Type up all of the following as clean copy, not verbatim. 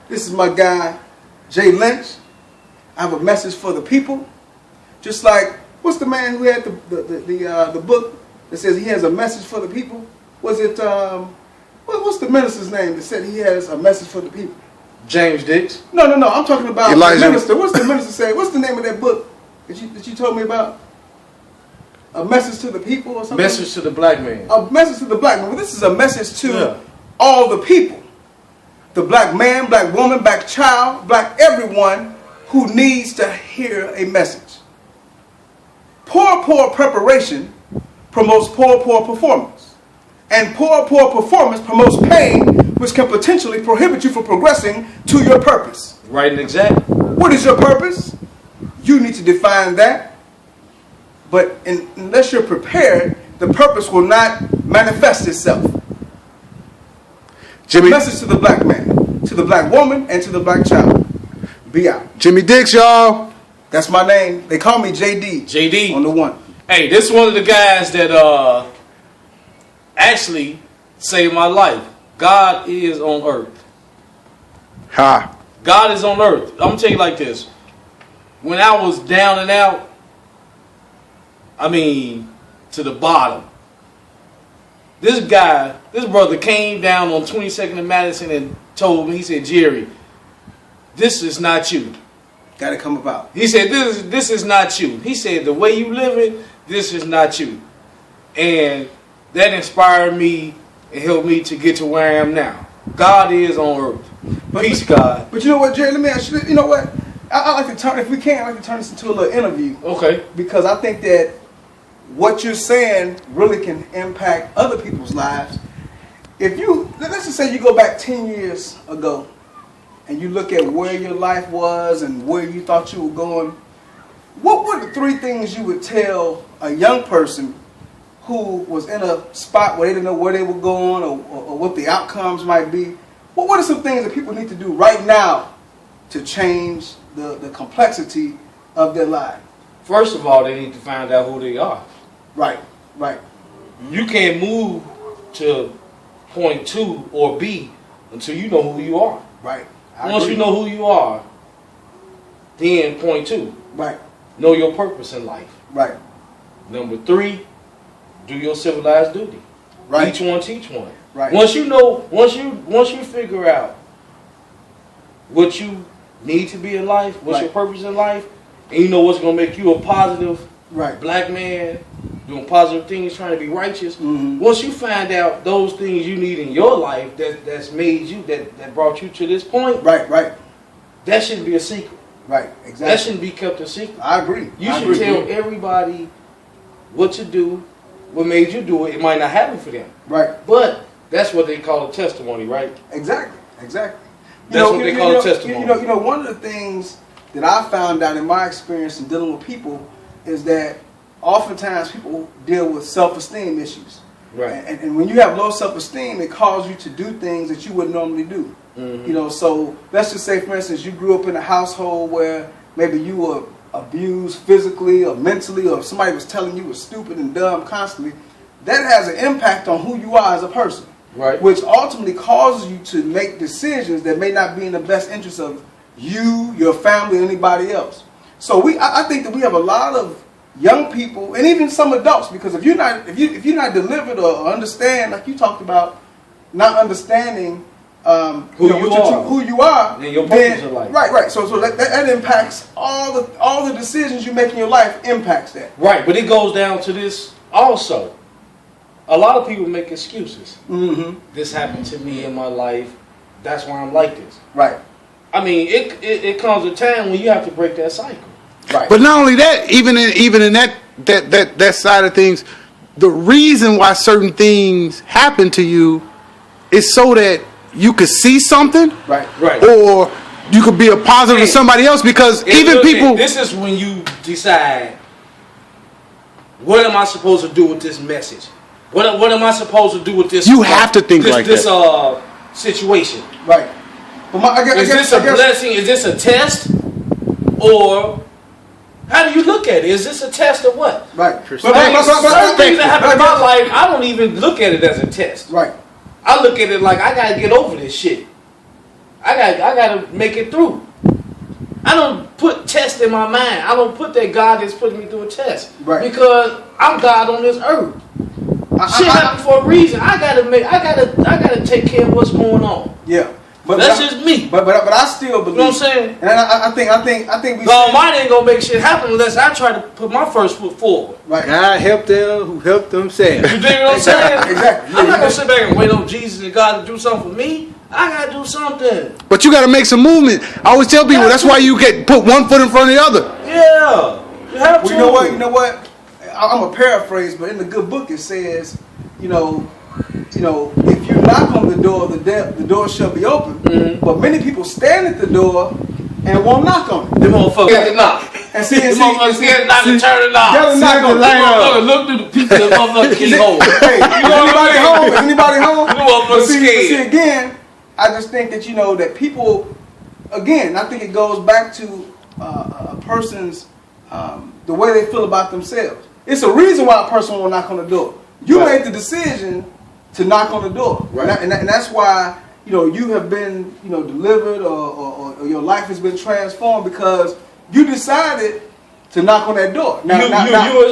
This is my guy, Jay Lynch. I have a message for the people. Just like, what's the man who had the book that says he has a message for the people? Was it, what's the minister's name that said he has a message for the people? James Dix. No. I'm talking about Elijah. the minister. What's the minister say? What's the name of that book that you told me about? A message to the people or something? Message to the black man. A message to the black man. Well, this is a message to all the people. The black man, black woman, black child, black everyone who needs to hear a message. Poor preparation promotes poor performance. And poor performance promotes pain, which can potentially prohibit you from progressing to your purpose. Right and exact. What is your purpose? You need to define that. But unless you're prepared, the purpose will not manifest itself. Jimmy, message to the black man, to the black woman, and to the black child. Be out. Jimmy Dix, y'all. That's my name. They call me JD. JD. On the one. Hey, this is one of the guys that actually saved my life. God is on earth. Ha. God is on earth. I'm going to tell you like this. When I was down and out, I mean, to the bottom. This brother came down on 22nd and Madison and told me, he said, Jerry, this is not you. Got to come about. He said, this is not you. He said, the way you living, this is not you. And that inspired me and helped me to get to where I am now. God is on earth. Peace, God. But you know what, Jerry, let me ask you, you know what? I like to turn, if we can, I like to turn this into a little interview. Okay. Because I think that what you're saying really can impact other people's lives. If you, let's just say you go back 10 years ago and you look at where your life was and where you thought you were going, what were the 3 things you would tell a young person who was in a spot where they didn't know where they were going or what the outcomes might be? What are some things that people need to do right now to change the complexity of their life? First of all, they need to find out who they are. Right. You can't move to point 2 or B until you know who you are. Right. Once you know who you are, then point 2. Right. Know your purpose in life. Right. Number 3, do your civilized duty. Right. Each one teach one. Right. Once you figure out what you need to be in life, what's your purpose in life, and you know what's going to make you a positive black man, doing positive things, trying to be righteous. Mm-hmm. Once you find out those things you need in your life that's made you, that brought you to this point, right, that shouldn't be a secret. Right, exactly. That shouldn't be kept a secret. I agree. You should tell everybody what to do, what made you do it. It might not happen for them. Right. But that's what they call a testimony, right? Exactly. That's what they call a testimony. You know, one of the things that I found out in my experience in dealing with people is that oftentimes people deal with self-esteem issues. Right. And when you have low self-esteem, it causes you to do things that you wouldn't normally do. Mm-hmm. You know, so let's just say, for instance, you grew up in a household where maybe you were abused physically or mentally, or somebody was telling you were stupid and dumb constantly. That has an impact on who you are as a person. Right. Which ultimately causes you to make decisions that may not be in the best interest of you, your family, or anybody else. So I think that we have a lot of young people and even some adults, because if you're not delivered or understand, like you talked about, not understanding who you are, and your purpose in life. Right. So that impacts all the decisions you make in your life impacts that. Right, but it goes down to this also. A lot of people make excuses. Mm-hmm. This happened to me in my life. That's why I'm like this. Right. I mean, it comes a time when you have to break that cycle. Right. But not only that, even in that side of things, the reason why certain things happen to you is so that you could see something, right, or you could be a positive to somebody else. Because even people, this is when you decide, what am I supposed to do with this message? What am I supposed to do with this? You have to think like this that. Situation. Right. But is this a blessing? Is this a test? Or how do you look at it? Is this a test or what? Right. Certain things that happen in my life, I don't even look at it as a test. Right. I look at it like I gotta get over this shit. I I gotta make it through. I don't put tests in my mind. I don't put that God is putting me through a test. Right. Because I'm God on this earth. Shit happens for a reason. I gotta take care of what's going on. Yeah. But that's just me. But I still believe. You know what I'm saying? And I think we. God Almighty ain't gonna make shit happen unless I try to put my first foot forward. Right. God help them who help themselves. You dig what I'm saying? Exactly. I'm not gonna sit back and wait on Jesus and God to do something for me. I gotta do something. But you gotta make some movement. I always tell people that's why you get put one foot in front of the other. Yeah. You have to. You know what? I'm a paraphrase, but in the good book it says, you know, if you knock on the door shall be open. Mm-hmm. But many people stand at the door and won't knock on it. Them motherfuckers get to knock. And see, them motherfuckers get to knock and turn it off. Gotta knock on the motherfuckers look through the people that motherfuckers keep home. Hey, anybody home? Anybody home? Them motherfuckers scared. See, again, I just think that that people, again, I think it goes back to a person's the way they feel about themselves. It's a reason why a person will knock on the door. You Right. made the decision to knock on the door, Right. and that's why you have been delivered or your life has been transformed because you decided to knock on that door. Now, you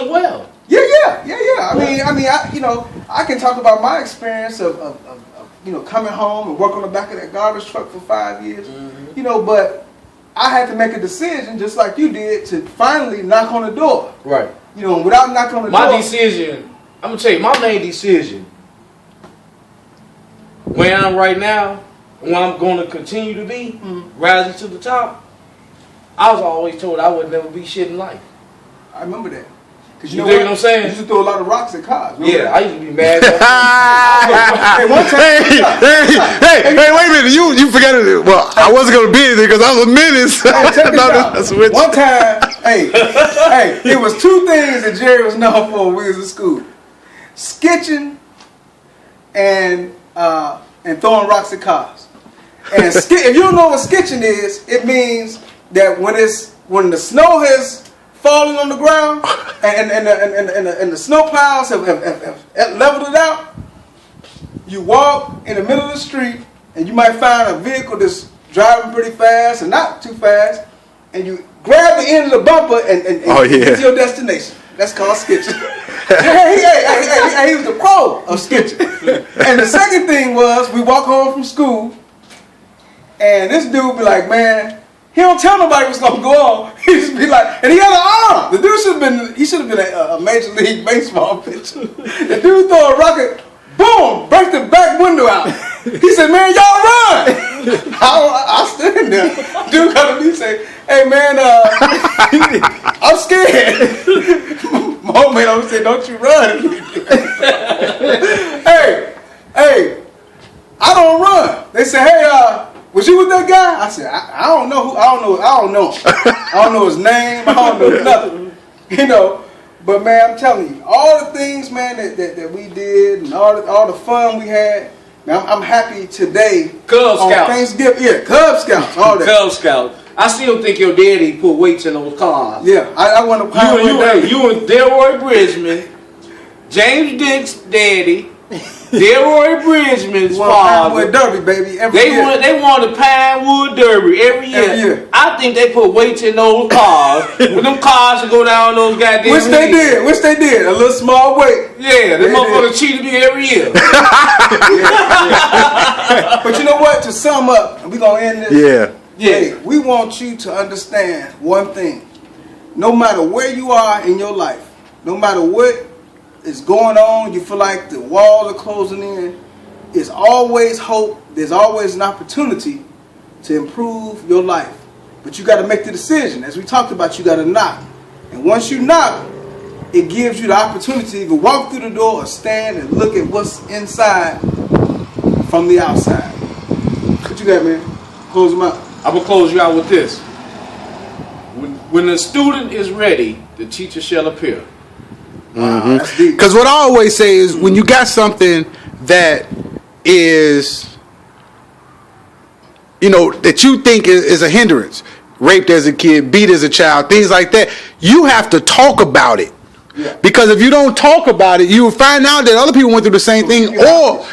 as well. Yeah. I can talk about my experience of coming home and work on the back of that garbage truck for 5 years. Mm-hmm. But I had to make a decision, just like you did, to finally knock on the door. Right. Without knocking on the door. My decision, I'm gonna tell you, my main decision, where I'm right now, and where I'm gonna continue to be, rising to the top. I was always told I would never be shit in life. I remember that. Cause You dig what I'm saying? You used to throw a lot of rocks at cars. Yeah, I used to be mad. Hey, wait a minute. You forgot it. Well, I wasn't going to be anything because I was a menace. One time, it was two things that Jerry was known for when we was in school. Sketching and throwing rocks at cars. And if you don't know what sketching is, it means that when the snow has falling on the ground and the snow plows have leveled it out, you walk in the middle of the street and you might find a vehicle that's driving pretty fast and not too fast, and you grab the end of the bumper and get to your destination. That's called sketching. He was the pro of sketching. And the second thing was, we walk home from school and this dude be like, man, he don't tell nobody what's gonna go on. He just be like, and he had an arm. The dude should have been a Major League Baseball pitcher. The dude throw a rocket, boom, break the back window out. He said, man, y'all run. I stood there. Dude come to me and say, hey man, I'm scared. My homemate always said, don't you run. Hey, I don't run. They said, hey, was you with that guy? I said, I don't know. I don't know him. I don't know his name. I don't know nothing. But man, I'm telling you, all the things, man, that we did and all the fun we had. Man, I'm happy today. Cub Scouts. Thanksgiving, yeah, Cub Scouts, all that. Cub Scouts. I still think your daddy put weights in those cars. Yeah, I want to. You and Delroy Bridgman, James Dick's daddy. Delroy Bridgman's father. Pinewood Derby, baby. They won the Pinewood Derby every year. I think they put weights in those cars. When them cars would go down those goddamn Which they did. A little small weight. Yeah, the motherfuckers cheated me every year. But you know what? To sum up, and we're going to end this. Yeah. Hey, we want you to understand one thing. No matter where you are in your life, no matter what is going on, you feel like the walls are closing in, there's always hope, there's always an opportunity to improve your life. But you got to make the decision. As we talked about, you got to knock. And once you knock, it gives you the opportunity to either walk through the door or stand and look at what's inside from the outside. What you got, man? Close them out. I'm going to close you out with this. When the student is ready, the teacher shall appear. Because what I always say is when you got something that is, that you think is a hindrance, raped as a kid, beat as a child, things like that, you have to talk about it. Yeah. Because if you don't talk about it, you will find out that other people went through the same thing, or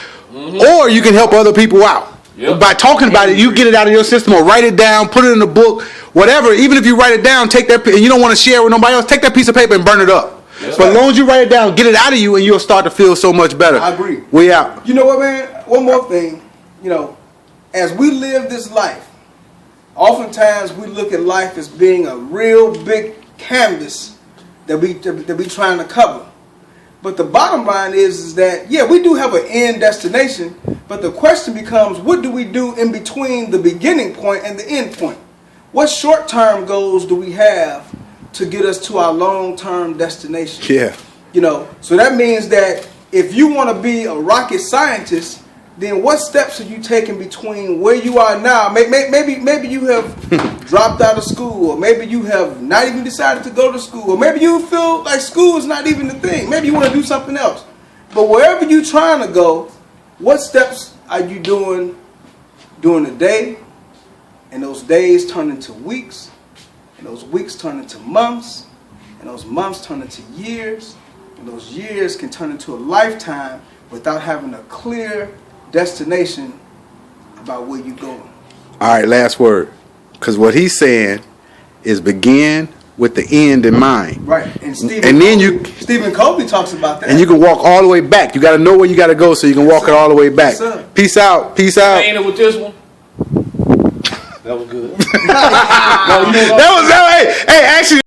you can help other people out. By talking about it, you get it out of your system or write it down, put it in a book, whatever. Even if you write it down, take that, and you don't want to share it with nobody else, take that piece of paper and burn it up. But as long as you write it down, get it out of you, and you'll start to feel so much better. I agree. We out. You know what, man? One more thing. You know, as we live this life, oftentimes we look at life as being a real big canvas that we trying to cover. But the bottom line is that, yeah, we do have an end destination, but the question becomes, what do we do in between the beginning point and the end point? What short-term goals do we have to get us to our long-term destination? Yeah. You know, so that means that if you want to be a rocket scientist, then what steps are you taking between where you are now? Maybe you have dropped out of school, or maybe you have not even decided to go to school, or maybe you feel like school is not even the thing. Maybe you want to do something else. But wherever you're trying to go, what steps are you doing during the day? And those days turn into weeks, and those weeks turn into months, and those months turn into years, and those years can turn into a lifetime without having a clear destination about where you're going. All right, last word. Because what he's saying is begin with the end in mind. Right. And Stephen Covey talks about that. And you can walk all the way back. You got to know where you got to go so you can walk it all the way back. Peace out. Peace out. Ain't it with this one? That was good. That was, hey, actually.